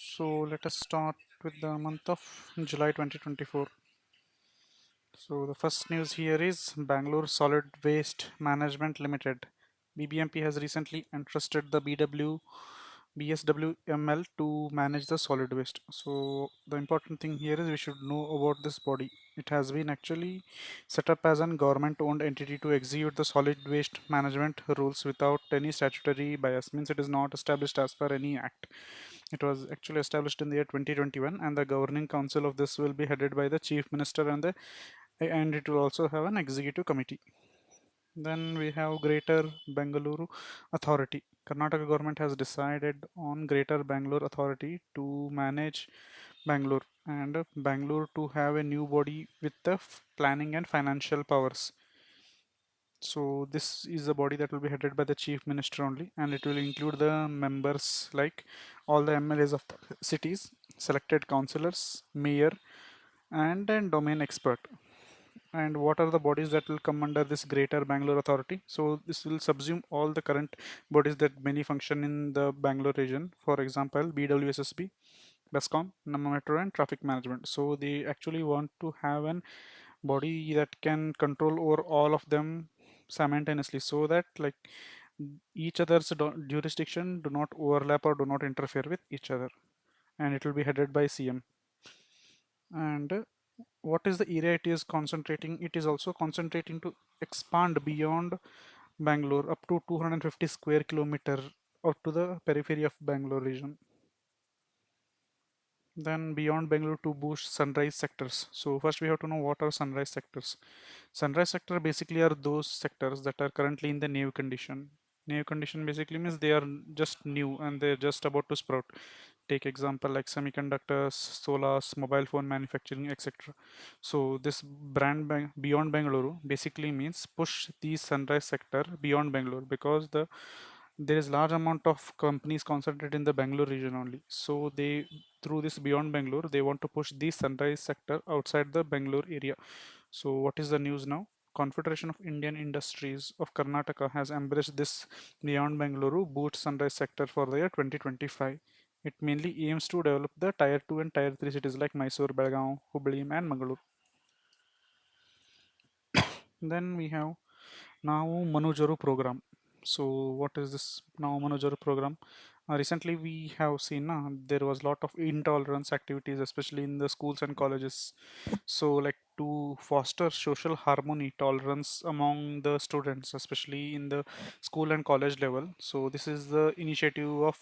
So let us start with the month of July 2024. So the first news here is Bangalore Solid Waste Management Limited. BBMP has recently entrusted the BSWML to manage the solid waste. So the important thing here is we should know about this body. It has been actually set up as an government-owned entity to execute the solid waste management rules without any statutory bias. Means it is not established as per any act. It was actually established in the year 2021, and the governing council of this will be headed by the chief minister and it will also have an executive committee. Then we have Greater Bengaluru Authority. Karnataka government has decided on Greater Bangalore Authority to manage Bangalore and Bangalore to have a new body with the planning and financial powers. So this is a body that will be headed by the chief minister only, and it will include the members like all the MLAs of the cities, selected councillors, mayor, and a domain expert. And what are the bodies that will come under this Greater Bangalore Authority? So this will subsume all the current bodies that mainly function in the Bangalore region. For example, BWSSB, BESCOM, Nama Metro, and traffic management. So they actually want to have an body that can control over all of them simultaneously, so that like each other's jurisdiction do not overlap or do not interfere with each other, and it will be headed by CM. And what is the area it is concentrating? It is also concentrating to expand beyond Bangalore up to 250 square kilometer or to the periphery of Bangalore region. Then beyond Bangalore to boost sunrise sectors. So first we have to know what are sunrise sectors. Sunrise sector basically are those sectors that are currently in the new condition. New condition basically means they are just new and they're just about to sprout. Take example like semiconductors, solars, mobile phone manufacturing, etc. So this beyond Bangalore basically means push the sunrise sector beyond Bangalore, because there is large amount of companies concentrated in the Bangalore region only. So they, through this beyond Bangalore, they want to push the sunrise sector outside the Bangalore area. So what is the news now? Confederation of Indian Industries of Karnataka has embraced this beyond Bangalore boost sunrise sector for the year 2025. It mainly aims to develop the tier 2 and tier 3 cities like Mysore, Belgaum, Hubli, and Mangalore. Then we have now Manujaru program. So what is this now Manujaru program? Recently we have seen there was lot of intolerance activities, especially in the schools and colleges. So like to foster social harmony, tolerance among the students, especially in the school and college level. So this is the initiative of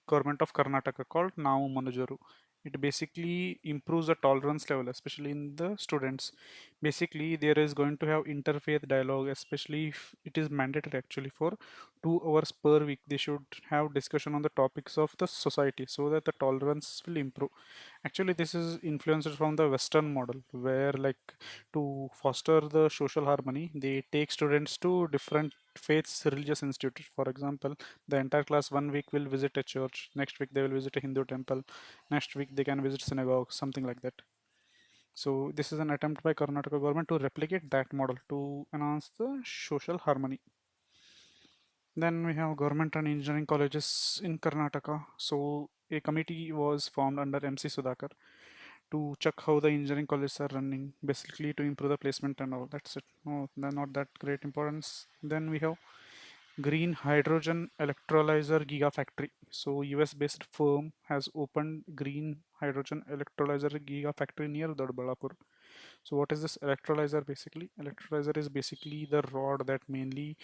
government of Karnataka called Now Manujaru. It basically improves the tolerance level, especially in the students. Basically there is going to have interfaith dialogue, especially if it is mandatory actually for 2 hours per week. They should have discussion on the topics of the society so that the tolerance will improve. Actually this is influenced from the western model, where like to foster the social harmony they take students to different faiths, religious institutes. For example, the entire class 1 week will visit a church, next week they will visit a Hindu temple, next week they can visit synagogue, something like that. So this is an attempt by Karnataka government to replicate that model to enhance the social harmony. Then we have government and engineering colleges in Karnataka. So a committee was formed under MC Sudhakar to check how the engineering colleges are running, basically to improve the placement and all. That's it. No, they're not that great importance. Then we have green hydrogen electrolyzer gigafactory. So US based firm has opened green hydrogen electrolyzer gigafactory near Doddaballapur. So what is this electrolyzer basically? Electrolyzer is basically the rod that mainly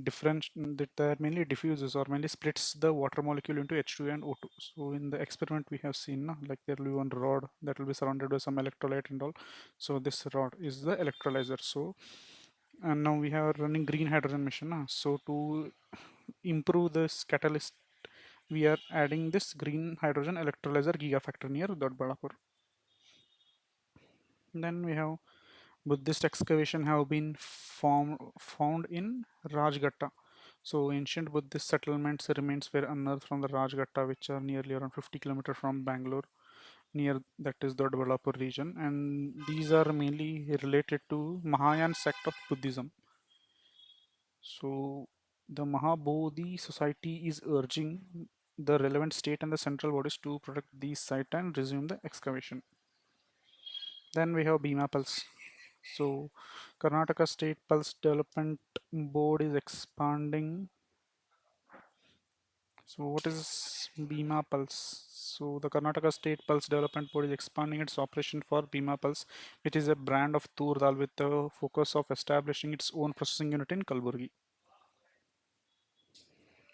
diffuses or mainly splits the water molecule into H2 and O2. So in the experiment we have seen like there will be one rod that will be surrounded by some electrolyte and all. So this rod is the electrolyzer. So and now we have running green hydrogen mission. So to improve this catalyst, we are adding this green hydrogen electrolyzer gigafactory near Doddaballapur. Then we have Buddhist excavation have been found in Rajghatta. So ancient Buddhist settlements remains were unearthed from the Rajghatta, which are nearly around 50 kilometers from Bangalore, near that is the Doddaballapur region, and these are mainly related to Mahayana sect of Buddhism. So the Mahabodhi Society is urging the relevant state and the central bodies to protect these site and resume the excavation. Then we have Bhima Pulse. So Karnataka State Pulse Development Board is expanding. So what is Bhima Pulse? So the Karnataka State Pulse Development Board is expanding its operation for Bhima Pulse, which is a brand of Tur Dal with the focus of establishing its own processing unit in Kalburgi.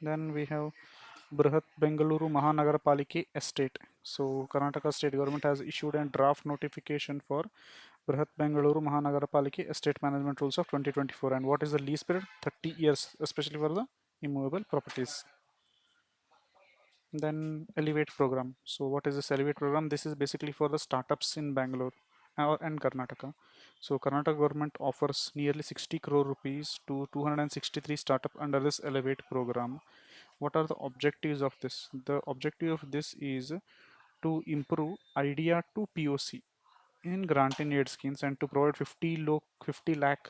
Then we have Brihat Bengaluru Mahanagarapalike Estate. So Karnataka State Government has issued a draft notification for Brihat Bengaluru Mahanagarapalike Estate Management Rules of 2024. And what is the lease period? 30 years, especially for the immovable properties. Then Elevate program. So what is this Elevate program? This is basically for the startups in Bangalore and Karnataka. So Karnataka government offers nearly 60 crore rupees to 263 startup under this Elevate program. What are the objectives of this? The objective of this is to improve idea to POC in grant in aid schemes and to provide 50 lakh,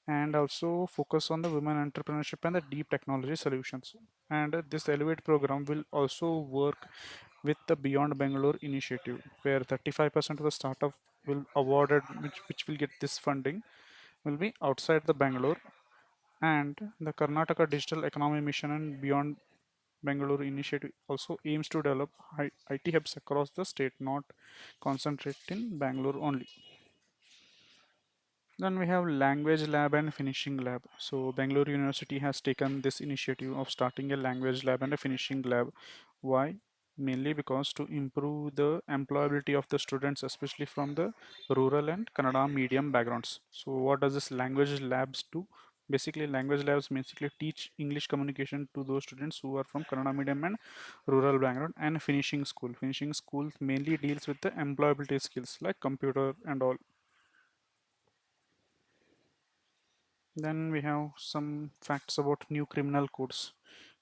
and also focus on the women entrepreneurship and the deep technology solutions. And this Elevate program will also work with the Beyond Bangalore initiative, where 35% of the startup will awarded which will get this funding will be outside the Bangalore, and the Karnataka Digital Economy Mission and Beyond Bangalore initiative also aims to develop IT hubs across the state, not concentrate in Bangalore only. Then we have language lab and finishing lab. So Bangalore University has taken this initiative of starting a language lab and a finishing lab. Why? Mainly because to improve the employability of the students, especially from the rural and Kannada medium backgrounds. So what does this language labs do? Basically, language labs basically teach English communication to those students who are from Kannada medium and rural background. And finishing school. Finishing school mainly deals with the employability skills like computer and all. Then we have some facts about new criminal codes.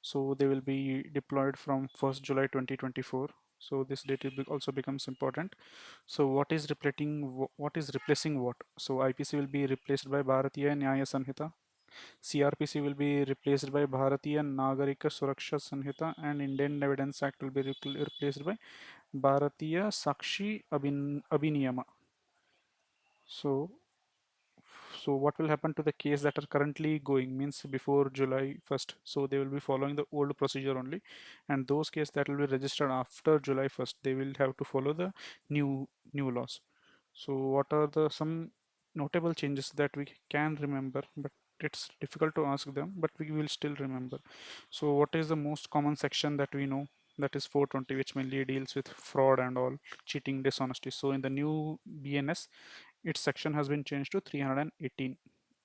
So they will be deployed from 1st July 2024. So this date also becomes important. So what is replacing what? So IPC will be replaced by Bharatiya Nyaya Sanhita. CRPC will be replaced by Bharatiya Nagarika Suraksha Sanhita, and Indian Evidence Act will be replaced by Bharatiya Sakshi Abhiniyama. So so what will happen to the case that are currently going means before July 1st? So they will be following the old procedure only, and those cases that will be registered after July 1st, they will have to follow the new laws. So what are the some notable changes that we can remember, but it's difficult to ask them, but we will still remember. So what is the most common section that we know? That is 420, which mainly deals with fraud and all, cheating, dishonesty. So in the new BNS, its section has been changed to 318,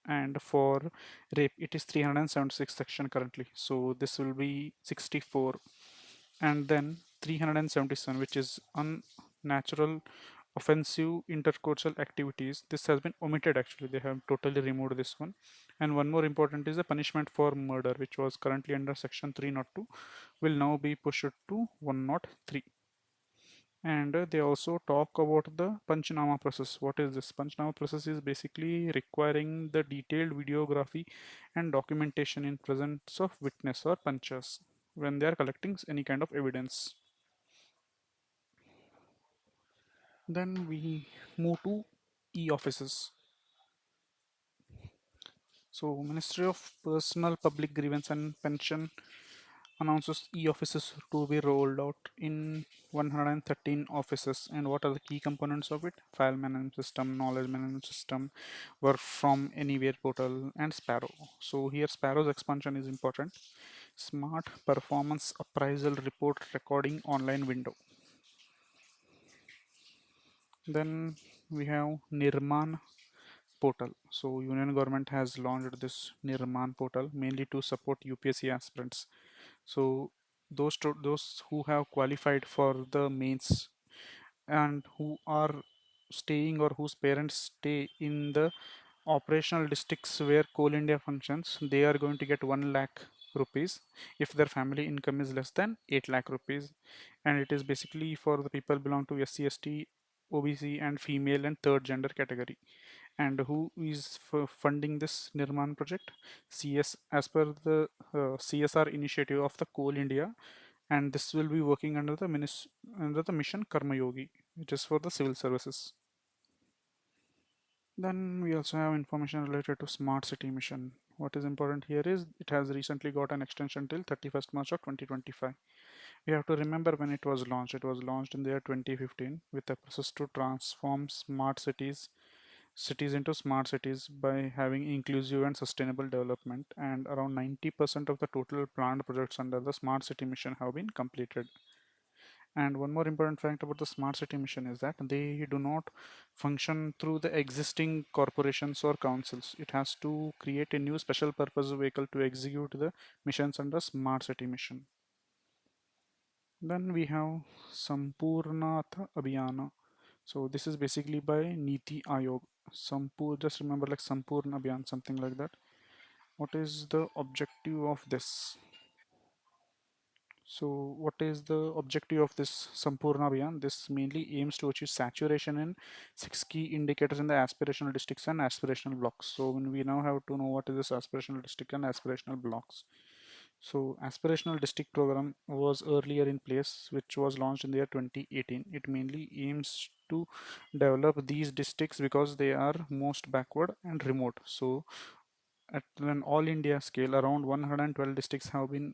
and for rape it is 376 section currently, so this will be 64. And then 377, which is unnatural offensive intercourse activities, this has been omitted. Actually, they have totally removed this one. And one more important is the punishment for murder, which was currently under section 302, will now be pushed to 103. And they also talk about the Panchnama process. What is this? Panchnama process is basically requiring the detailed videography and documentation in presence of witness or panchas when they are collecting any kind of evidence. Then we move to e-offices. So Ministry of Personal Public Grievance and Pension announces e-offices to be rolled out in 113 offices. And what are the key components of it? File management system, knowledge management system, work from anywhere portal, and Sparrow. So here Sparrow's expansion is important. Smart performance appraisal report recording online window. Then we have Nirman portal. So Union government has launched this Nirman portal mainly to support UPSC aspirants. So those who have qualified for the mains and who are staying or whose parents stay in the operational districts where Coal India functions, they are going to get 1 lakh rupees if their family income is less than 8 lakh rupees. And it is basically for the people belong to SC, ST, OBC, and female and third gender category. And who is funding this Nirman project? CS, as per the CSR initiative of the Coal India, and this will be working under the under the mission Karma Yogi, which is for the civil services. Then we also have information related to smart city mission. What is important here is it has recently got an extension till 31st March of 2025. We have to remember when it was launched. It was launched in the year 2015 with a process to transform smart cities into smart cities by having inclusive and sustainable development, and around 90% of the total planned projects under the smart city mission have been completed. And one more important fact about the smart city mission is that they do not function through the existing corporations or councils. It has to create a new special purpose vehicle to execute the missions under smart city mission. Then we have Sampurnatha Abhiyana. So this is basically by Niti Ayog. Just remember like Sampurna Abhiyan, something like that. What is the objective of this? So, what is the objective of this Sampurna Abhiyan? This mainly aims to achieve saturation in six key indicators in the aspirational districts and aspirational blocks. So, when we now have to know what is this aspirational district and aspirational blocks. So, aspirational district program was earlier in place, which was launched in the year 2018. It mainly aims to develop these districts because they are most backward and remote. So, at an all India scale, around 112 districts have been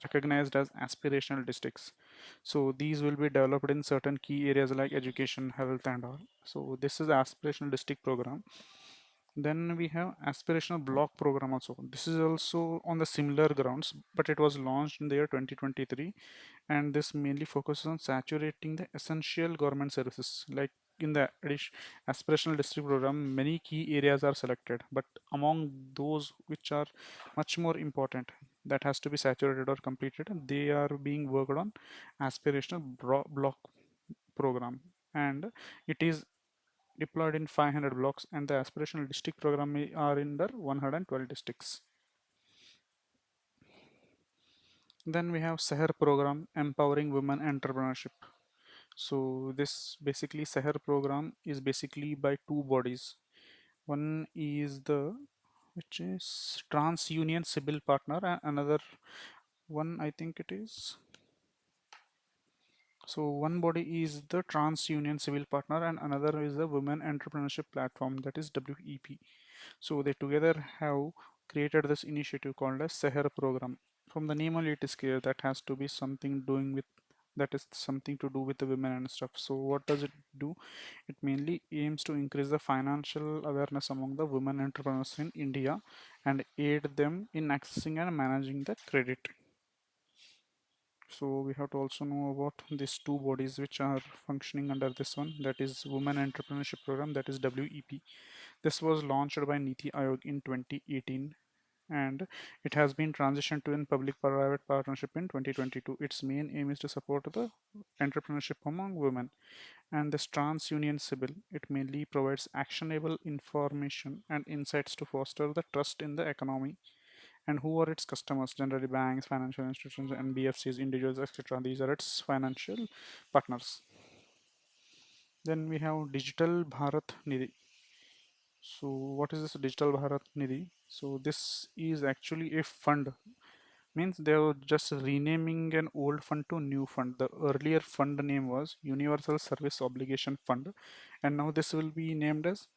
recognized as aspirational districts. So these will be developed in certain key areas like education, health, and all. So this is aspirational district program. Then we have aspirational block program also. This is also on the similar grounds, but it was launched in the year 2023, and this mainly focuses on saturating the essential government services. Like in the aspirational district program, many key areas are selected, but among those which are much more important that has to be saturated or completed, they are being worked on aspirational block program, and it is deployed in 500 blocks, and the aspirational district program are in the 112 districts. Then we have Seher program, empowering women entrepreneurship. So this basically Seher program is basically by two bodies. One is the which is Trans Union Civil Partner, and another one I think it is. So one body is the Trans Union Civil Partner, and another is the Women Entrepreneurship Platform, that is WEP. So they together have created this initiative called as Seher program. From the name only, it is clear that has to be something doing with that is something to do with the women and stuff. So what does it do? It mainly aims to increase the financial awareness among the women entrepreneurs in India and aid them in accessing and managing the credit. So we have to also know about these two bodies which are functioning under this one, that is Women Entrepreneurship Program, that is WEP. This was launched by Niti Aayog in 2018, and it has been transitioned to in public-private partnership in 2022. Its main aim is to support the entrepreneurship among women. And this TransUnion Sibyl, it mainly provides actionable information and insights to foster the trust in the economy. And who are its customers? Generally, banks, financial institutions, NBFCs, individuals, etc. These are its financial partners. Then we have Digital Bharat Nidhi. So, what is this Digital Bharat Nidhi? So, this is actually a fund. Means they were just renaming an old fund to new fund. The earlier fund name was Universal Service Obligation Fund, and now this will be named as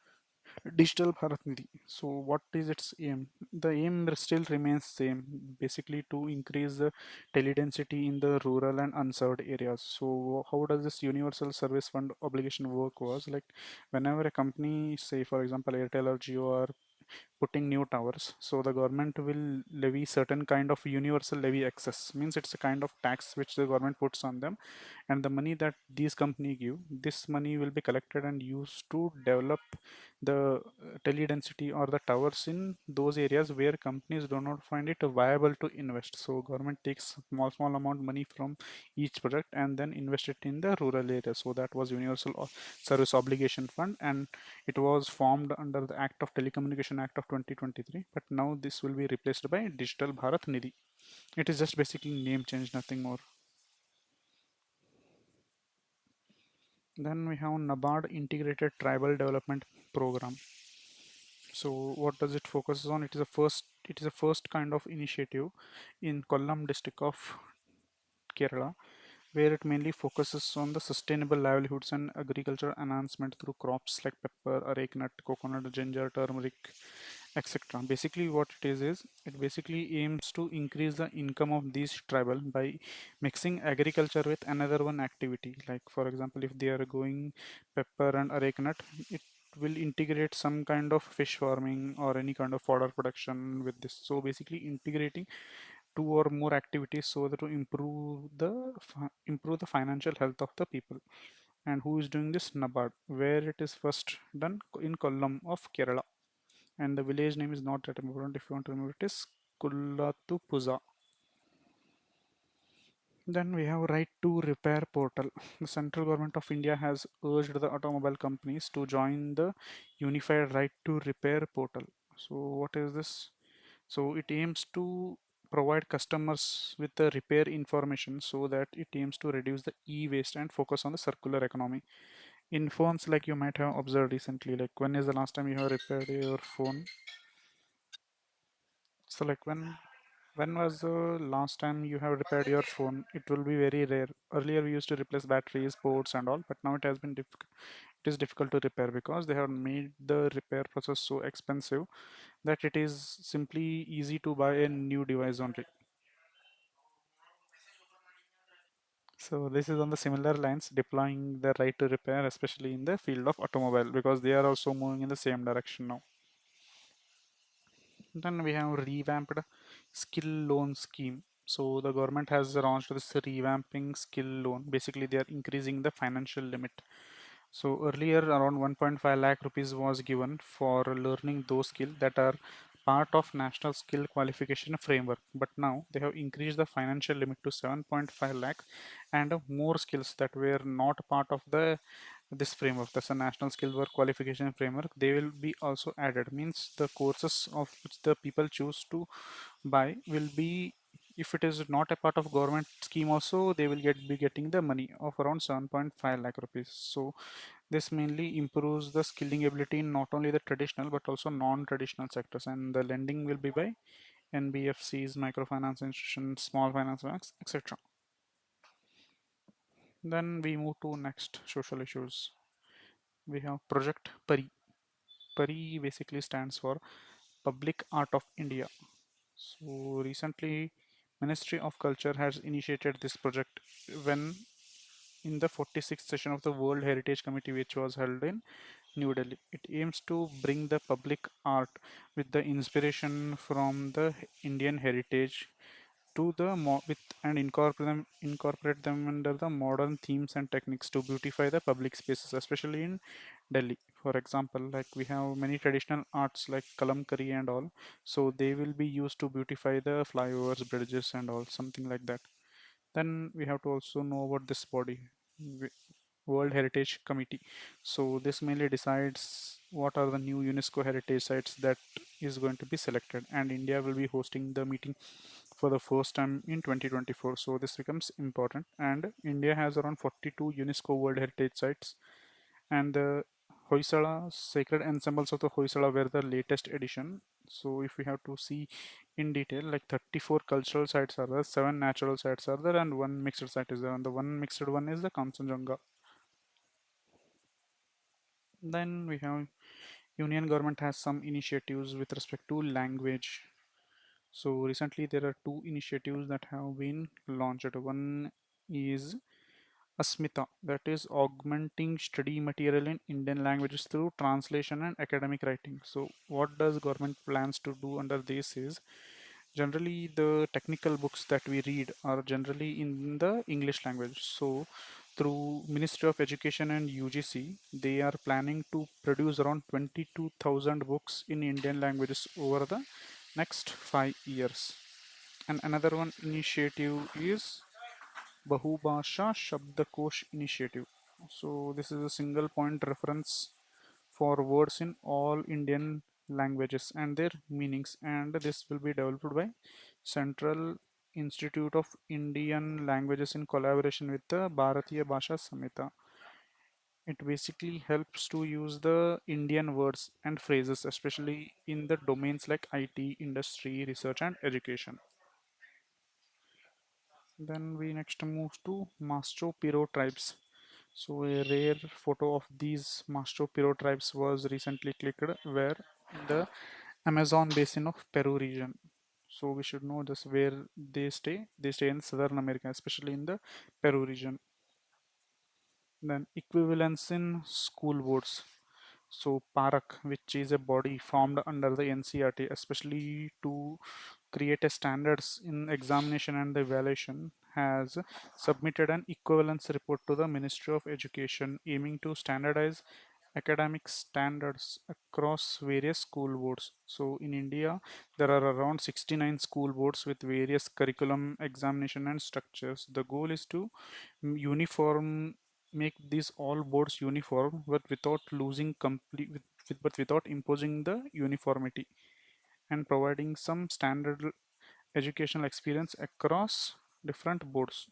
Digital Bharat Nidhi. So, what is its aim? The aim still remains same, basically to increase the teledensity in the rural and unserved areas. So, how does this Universal Service Fund obligation work? Was like whenever a company, say for example Airtel or Jio, are putting new towers, so the government will levy certain kind of universal levy excess. Means it's a kind of tax which the government puts on them, and the money that these company give, this money will be collected and used to develop the teledensity or the towers in those areas where companies do not find it viable to invest. So government takes small amount money from each project and then invest it in the rural areas. So that was Universal Service Obligation Fund, and it was formed under the Act of Telecommunication Act of 2023, but now this will be replaced by Digital Bharat Nidhi. It is just basically name change, nothing more. Then we have NABARD Integrated Tribal Development Program. So what does it focus on? It is a first kind of initiative in Kollam district of Kerala, where it mainly focuses on the sustainable livelihoods and agriculture enhancement through crops like pepper, arecanut, coconut, ginger, turmeric, etc. Basically, what it is it basically aims to increase the income of these tribal by mixing agriculture with another one activity. Like for example, if they are going pepper and arecanut, it will integrate some kind of fish farming or any kind of fodder production with this. So basically, integrating two or more activities so that to improve the financial health of the people. And who is doing this? Nabad, where it is first done in Kollam of Kerala, and the village name is not that important. If you want to remember, it is Kullathupuza. Then we have right to repair portal. The central government of India has urged the automobile companies to join the unified right to repair portal. So what is this? So it aims to provide customers with the repair information so that it aims to reduce the e-waste and focus on the circular economy. In phones, like you might have observed recently, like when is the last time you have repaired your phone? So like when was the last time you have repaired your phone? It will be very rare. Earlier we used to replace batteries, ports and all, but now it has been difficult. It is difficult to repair because they have made the repair process so expensive that it is simply easy to buy a new device only. So this is on the similar lines, deploying the right to repair, especially in the field of automobile, because they are also moving in the same direction now. Then we have revamped skill loan scheme. So the government has launched this revamping skill loan. Basically, they are increasing the financial limit. So earlier, around 1.5 lakh rupees was given for learning those skills that are part of National Skill Qualification Framework. But now they have increased the financial limit to 7.5 lakh, and more skills that were not part of the this framework, that's a national skill work qualification framework, they will be also added. Means the courses of which the people choose to buy will be, if it is not a part of government scheme also, they will be getting the money of around 7.5 lakh rupees. So this mainly improves the skilling ability in not only the traditional but also non-traditional sectors, and the lending will be by NBFCs, microfinance institutions, small finance banks, etc. Then we move to next social issues. We have Project Pari. Pari basically stands for Public Art of India. So recently, Ministry of Culture has initiated this project when in the 46th session of the World Heritage Committee, which was held in New Delhi. It aims to bring the public art with the inspiration from the Indian heritage to the with and incorporate them under the modern themes and techniques to beautify the public spaces, especially in Delhi. For example, like we have many traditional arts like kalamkari and all, so they will be used to beautify the flyovers, bridges and all, something like that. Then we have to also know about this body, World Heritage Committee. So this mainly decides what are the new UNESCO heritage sites that is going to be selected, and India will be hosting the meeting for the first time in 2024. So this becomes important, and India has around 42 UNESCO World Heritage sites, and the Hoysala sacred ensembles of the Hoysala were the latest addition. So if we have to see in detail, like 34 cultural sites are there, 7 natural sites are there, and one mixed site is there. And the one mixed one is the Kanchenjunga. Then we have Union government has some initiatives with respect to language. So recently there are two initiatives that have been launched. One is Asmita, that is augmenting study material in Indian languages through translation and academic writing. So what does government plans to do under this is, generally the technical books that we read are generally in the English language. So through Ministry of Education and UGC, they are planning to produce around 22,000 books in Indian languages over the next 5 years. And another one initiative is Bahubhasha Shabdakosh initiative. So this is a single point reference for words in all Indian languages and their meanings, and this will be developed by Central Institute of Indian Languages in collaboration with the Bharatiya Bhasha Samhita. It basically helps to use the Indian words and phrases, especially in the domains like IT, industry, research, and education. Then we next move to Mastro Piro tribes. So a rare photo of these Mastro Piro tribes was recently clicked where in the Amazon basin of Peru region. So we should know this where they stay. They stay in Southern America, especially in the Peru region. Then equivalence in school boards. So PARAK, which is a body formed under the NCRT, especially to create a standards in examination and evaluation, has submitted an equivalence report to the Ministry of Education, aiming to standardize academic standards across various school boards. So in India, there are around 69 school boards with various curriculum, examination, and structures. The goal is to uniform make these all boards uniform, but without losing complete, but without imposing the uniformity and providing some standard educational experience across different boards.